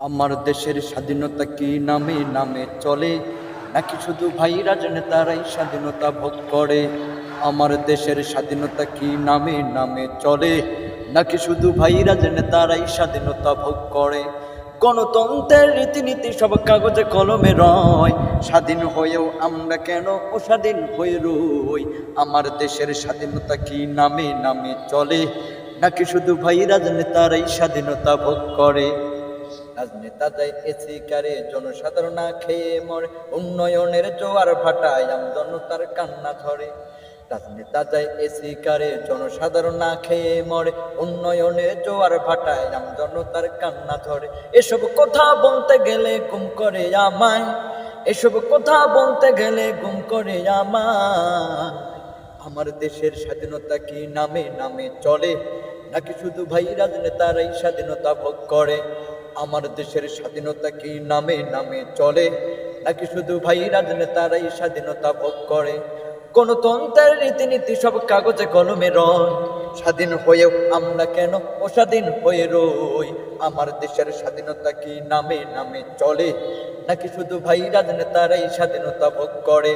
আমার দেশের স্বাধীনতা কি নামে নামে চলে, নাকি শুধু ভাই রাজনেতারাই স্বাধীনতা ভোগ করে? আমার দেশের স্বাধীনতা কি নামে নামে চলে, নাকি শুধু ভাই রাজনেতারাই স্বাধীনতা ভোগ করে? গণতন্ত্রের রীতিনীতি সব কাগজে কলমে রয়, স্বাধীন হয়েও আমরা কেন অস্বাধীন হয়ে রই? আমার দেশের স্বাধীনতা কি নামে নামে চলে, নাকি শুধু ভাই রাজনেতারাই স্বাধীনতা ভোগ করে? রাজনেতা যায় এসি কারে, জনসাধারণ না খেয়ে মরে, উন্নয়নের জোয়ার ভাটায় আমজনতার কান্না ঝরে। রাজনেতা যায় এসি কারে, জনসাধারণ না খেয়ে মরে, উন্নয়নের জোয়ার ভাটায় আমজনতার কান্না ঝরে। এসব কথা বলতে গেলে গুম করে আমায়, এসব কথা বলতে গেলে গুম করে আমায়। আমার দেশের স্বাধীনতা কি নামে নামে চলে, নাকি শুধু ভাই রাজনেতারাই স্বাধীনতা ভোগ করে? আমার দেশের স্বাধীনতা কি নামে নামে চলে, নাকি শুধু ভাই রাজনেতারাই স্বাধীনতা ভোগ করে? গণতন্ত্রের রীতিনীতি সব কাগজে কলমে রয়, স্বাধীন হয়েও আমরা কেন অস্বাধীন হয়ে রই? আমার দেশের স্বাধীনতা কি নামে নামে চলে, নাকি শুধু ভাই রাজনেতারাই স্বাধীনতা ভোগ করে?